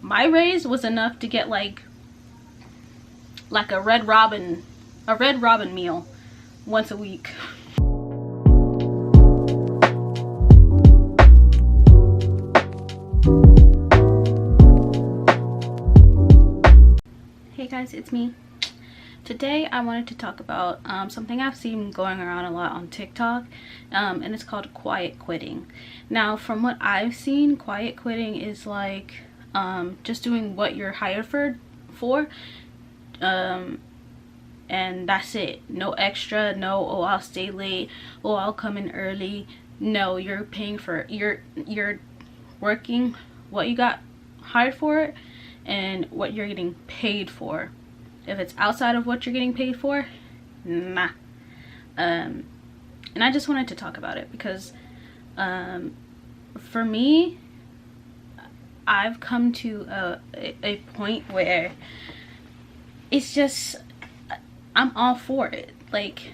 my raise was enough to get like a Red Robin meal once a week. Hey guys, it's me. Today I wanted to talk about something I've seen going around a lot on TikTok, and it's called quiet quitting. Now, from what I've seen, quiet quitting is like just doing what you're hired for, and that's it. No extra, no, oh, I'll stay late, oh, I'll come in early. No, you're paying for you're working what you got hired for and what you're getting paid for. If it's outside of what you're getting paid for, nah. And I just wanted to talk about it because for me, I've come to a point where it's just, I'm all for it. Like,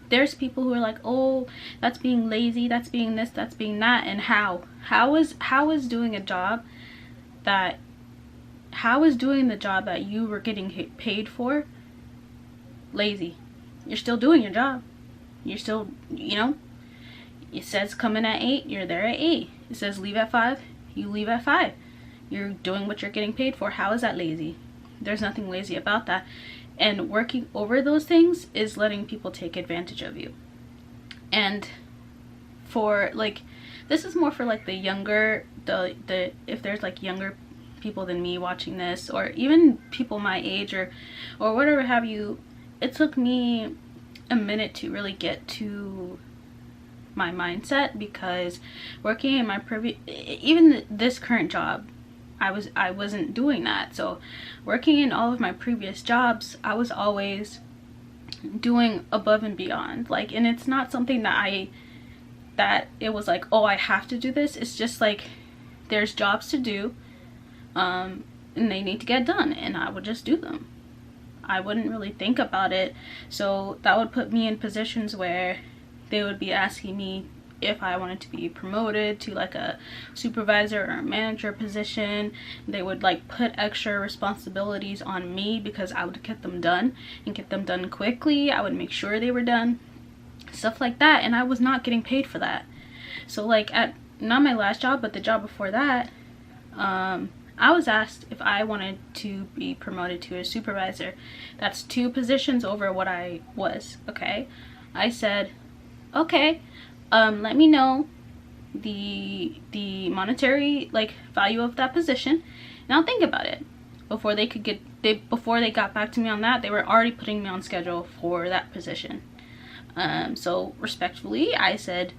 there's people who are like, oh, that's being lazy, that's being this, that's being that. And how is doing a job that doing the job that you were getting paid for lazy? You're still doing your job. You're still, you know, it says come in at 8, you're there at 8. It says leave at 5, you leave at 5. You're doing what you're getting paid for. How is that lazy? There's nothing lazy about that. And working over those things is letting people take advantage of you. And for like, this is more for like the younger, if there's like younger people than me watching this, or even people my age or whatever have you. It took me a minute to really get to my mindset, because working in my even this current job, I wasn't doing that. So working in all of my previous jobs, I was always doing above and beyond. Like, and it's not something that it was like, oh, I have to do this. It's just like, there's jobs to do, and they need to get done, and I would just do them. I wouldn't really think about it. So that would put me in positions where they would be asking me if I wanted to be promoted to like a supervisor or a manager position. They would like put extra responsibilities on me because I would get them done and get them done quickly. I would make sure they were done, stuff like that, and I was not getting paid for that. So like, at not my last job, but the job before that, I was asked if I wanted to be promoted to a supervisor. That's 2 positions over what I was. Okay, I said, okay, let me know the monetary like value of that position, and I'll think about it. Before they got back to me on that, they were already putting me on schedule for that position. So respectfully, I said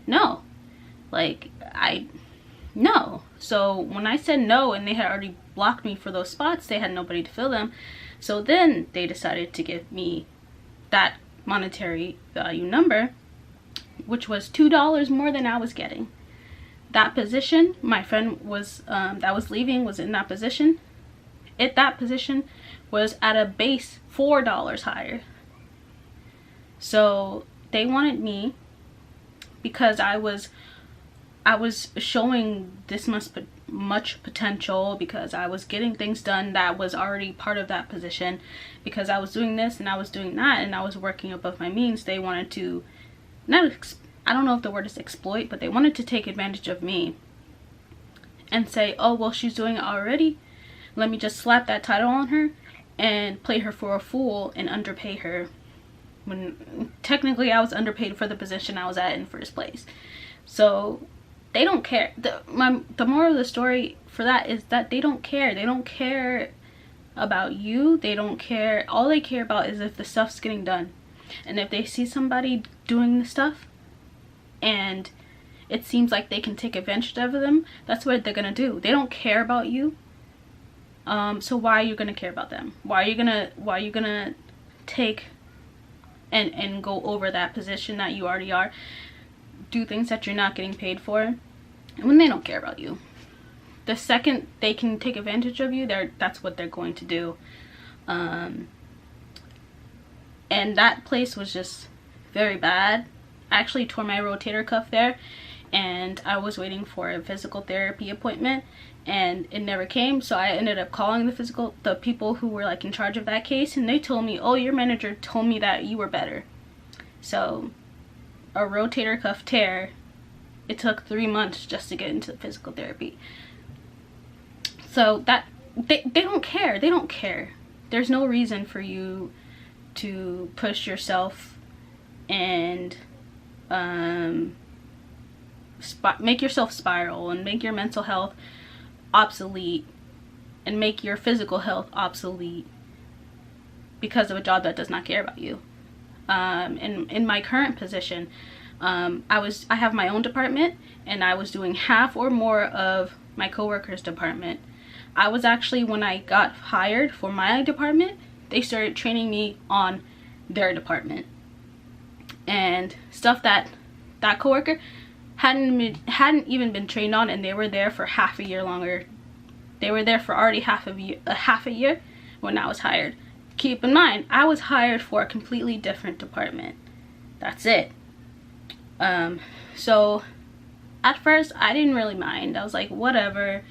no. Like, no. So when I said no, and they had already blocked me for those spots, they had nobody to fill them. So then they decided to give me that monetary value number, which was $2 more than I was getting. That position, my friend was that was leaving was in that position. That position was at a base $4 higher. So they wanted me because I was showing this much potential, because I was getting things done that was already part of that position, because I was doing this and I was doing that and I was working above my means. They wanted to, I don't know if the word is exploit, but they wanted to take advantage of me and say, oh, well, she's doing it already, let me just slap that title on her and play her for a fool and underpay her, when technically I was underpaid for the position I was at in the first place. So they don't care. The moral of the story for that is that they don't care. They don't care about you. They don't care. All they care about is if the stuff's getting done. And if they see somebody doing the stuff and it seems like they can take advantage of them, that's what they're gonna do. They don't care about you. So why are you gonna care about them? Why are you gonna take and go over that position that you already are? Do things that you're not getting paid for, when they don't care about you. The second they can take advantage of you, that's what they're going to do. And that place was just very bad. I actually tore my rotator cuff there, and I was waiting for a physical therapy appointment and it never came. So I ended up calling the people who were like in charge of that case, and they told me, oh, your manager told me that you were better. So a rotator cuff tear, it took 3 months just to get into physical therapy. So that they don't care. They don't care. There's no reason for you to push yourself and make yourself spiral and make your mental health obsolete and make your physical health obsolete because of a job that does not care about you. In my current position, I have my own department, and I was doing half or more of my coworkers' department. I was actually, when I got hired for my department, they started training me on their department, and stuff that coworker hadn't even been trained on, and they were there for half a year longer. They were there for already half a year when I was hired. Keep in mind, I was hired for a completely different department. That's it. So at first I didn't really mind. I was like, whatever.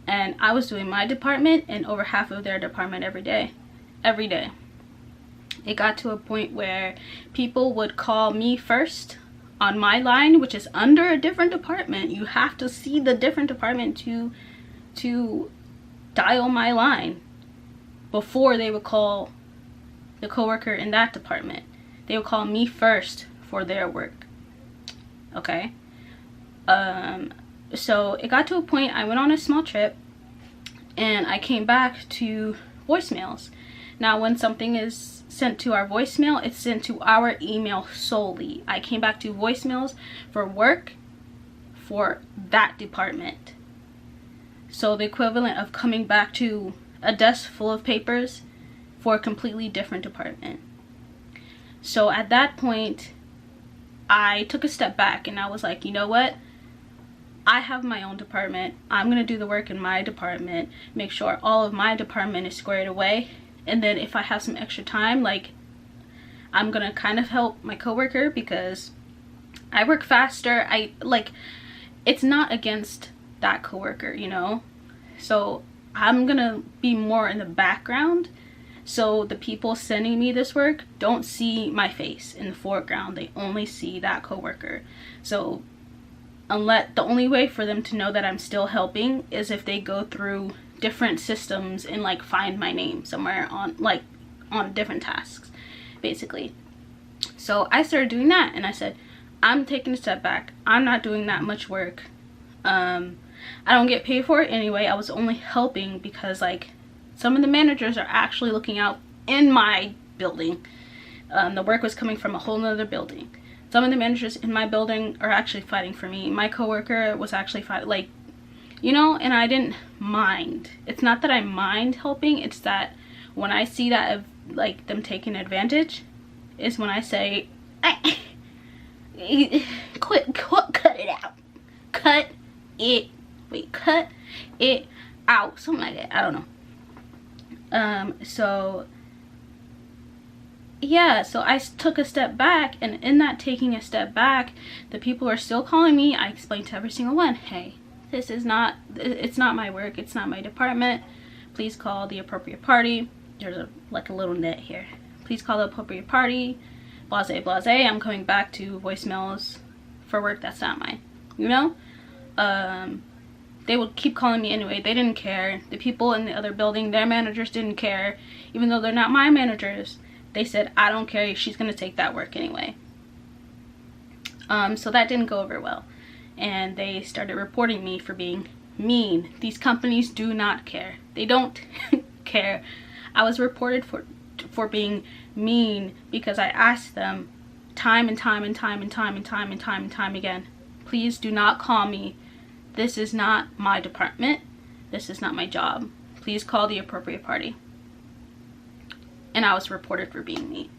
And I was doing my department and over half of their department every day. It got to a point where people would call me first on my line, which is under a different department. You have to see the different department to dial my line before they would call the coworker in that department. They would call me first for their work. Okay. So it got to a point, I went on a small trip and I came back to voicemails. Now when something is sent to our voicemail, it's sent to our email solely. I came back to voicemails for work for that department. So the equivalent of coming back to a desk full of papers for a completely different department. So at that point, I took a step back and I was like, you know what? I have my own department. I'm going to do the work in my department, make sure all of my department is squared away. And then if I have some extra time, like, I'm going to kind of help my coworker because I work faster. It's not against that coworker, you know? So I'm going to be more in the background. So the people sending me this work don't see my face in the foreground. They only see that coworker. So the only way for them to know that I'm still helping is if they go through different systems and like find my name somewhere on different tasks, basically. So I started doing that and I said, I'm taking a step back. I'm not doing that much work. I don't get paid for it anyway. I was only helping because like some of the managers are actually looking out in my building. The work was coming from a whole nother building. Some of the managers in my building are actually fighting for me. My coworker was actually fighting, like, you know, and I didn't mind. It's not that I mind helping. It's that when I see that, like, them taking advantage, is when I say, cut it out. Cut it out. Something like that. I don't know. So yeah, so I took a step back, and in that taking a step back, the people are still calling me. I explained to every single one, hey, it's not my work, it's not my department. Please call the appropriate party. There's a little net here. Please call the appropriate party. Blase, blase. I'm coming back to voicemails for work that's not mine. You know? They would keep calling me anyway. They didn't care. The people in the other building, their managers didn't care. Even though they're not my managers, they said, I don't care, she's gonna take that work anyway. So that didn't go over well. And they started reporting me for being mean. These companies do not care. They don't care. I was reported for being mean because I asked them time and time again, please do not call me. This is not my department. This is not my job. Please call the appropriate party. And I was reported for being mean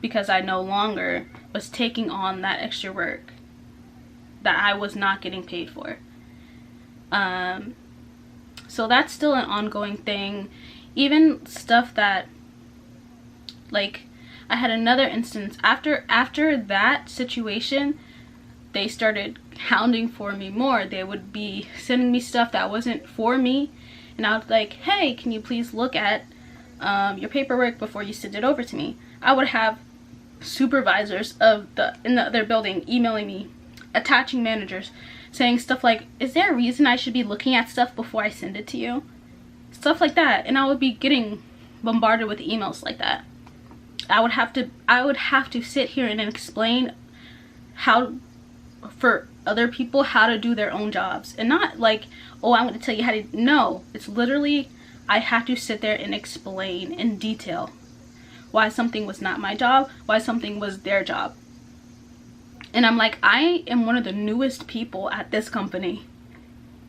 because I no longer was taking on that extra work that I was not getting paid for. So that's still an ongoing thing. Even stuff that, like, I had another instance after that situation. They started hounding for me more. They would be sending me stuff that wasn't for me, and I was like, hey, can you please look at your paperwork before you send it over to me? I would have supervisors in the other building emailing me, attaching managers, saying stuff like, is there a reason I should be looking at stuff before I send it to you? Stuff like that. And I would be getting bombarded with emails like that. I would have to sit here and explain how, for other people, how to do their own jobs, and not like, oh, I'm going to tell you how to. No, it's literally, I had to sit there and explain in detail why something was not my job, why something was their job. And I'm like, I am one of the newest people at this company,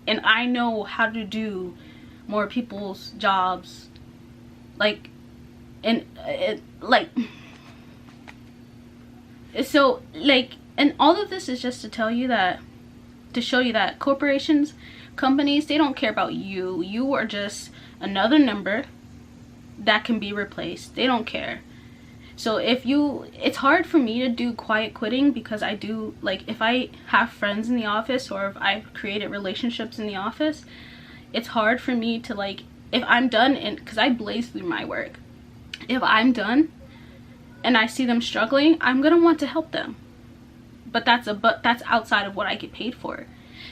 and I know how to do more people's jobs, like, and so, like, and all of this is just to tell you that, to show you that corporations, companies, they don't care about you. You are just another number that can be replaced. They don't care. So it's hard for me to do quiet quitting, because I do, like, if I have friends in the office, or if I've created relationships in the office, it's hard for me to, like, if I'm done, and because I blaze through my work, if I'm done and I see them struggling, I'm gonna want to help them. But that's outside of what I get paid for.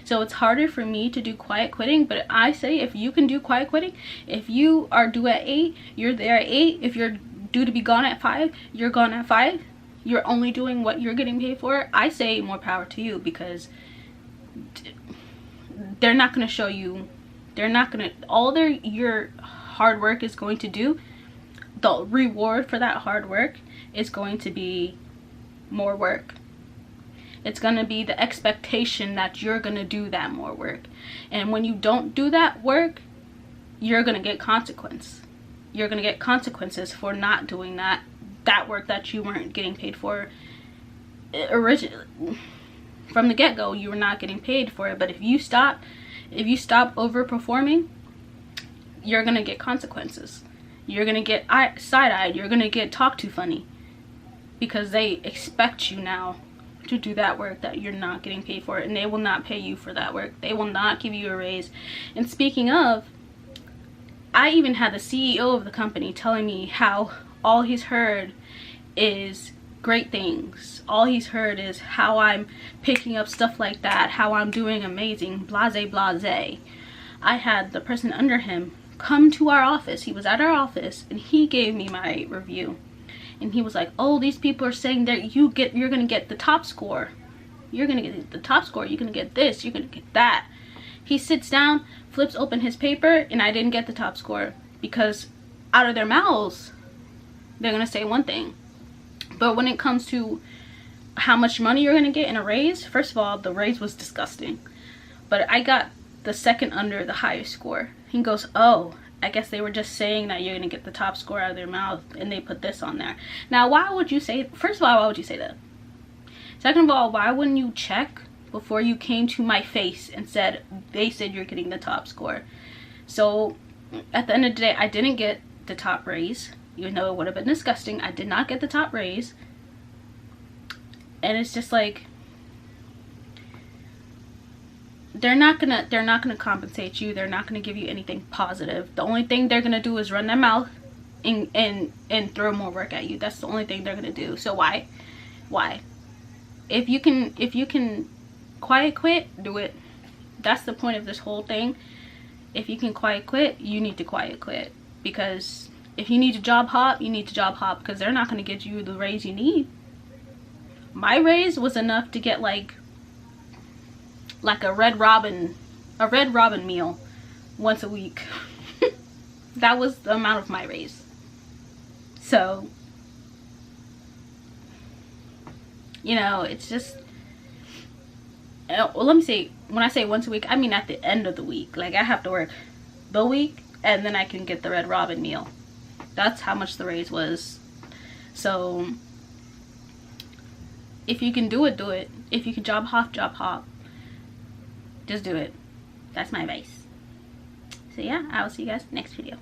So it's harder for me to do quiet quitting. But I say, if you can do quiet quitting, if you are due at 8, you're there at 8. If you're due to be gone at 5, you're gone at 5. You're only doing what you're getting paid for. I say more power to you, because they're not going to show you, they're not going to, your hard work is going to do, the reward for that hard work is going to be more work. It's going to be the expectation that you're going to do that more work. And when you don't do that work, you're going to get consequence. You're going to get consequences for not doing that work that you weren't getting paid for originally. From the get-go, you were not getting paid for it. But if you stop overperforming, you're going to get consequences. You're going to get side-eyed. You're going to get talked to funny, because they expect you now to do that work that you're not getting paid for, and they will not pay you for that work. They will not give you a raise. And speaking of, I even had the CEO of the company telling me how all he's heard is great things. All he's heard is how I'm picking up stuff like that, how I'm doing amazing, blase blase. I had the person under him come to our office. He was at our office, and he gave me my review. And he was like, oh, these people are saying that you're going to get the top score. You're going to get the top score. You're going to get this. You're going to get that. He sits down, flips open his paper, and I didn't get the top score, because out of their mouths, they're going to say one thing. But when it comes to how much money you're going to get in a raise, first of all, the raise was disgusting. But I got the second under the highest score. He goes, oh, I guess they were just saying that you're going to get the top score out of their mouth, and they put this on there. Now, why would you say, first of all, why would you say that? Second of all, why wouldn't you check before you came to my face and said, they said you're getting the top score? So at the end of the day, I didn't get the top raise, even though it would have been disgusting. I did not get the top raise. And it's just like, they're not gonna compensate you. They're not gonna give you anything positive. The only thing they're gonna do is run their mouth and throw more work at you. That's the only thing they're gonna do. So why? If you can quiet quit, do it. That's the point of this whole thing. If you can quiet quit, you need to quiet quit. Because if you need to job hop, you need to job hop, because they're not gonna get you the raise you need. My raise was enough to get like a Red Robin meal once a week. That was the amount of my raise. So, you know, it's just, well, let me say, when I say once a week, I mean at the end of the week. Like, I have to work the week, and then I can get the Red Robin meal. That's how much the raise was. So if you can do it, do it. If you can job hop, just do it. That's my advice. So yeah, I will see you guys next video.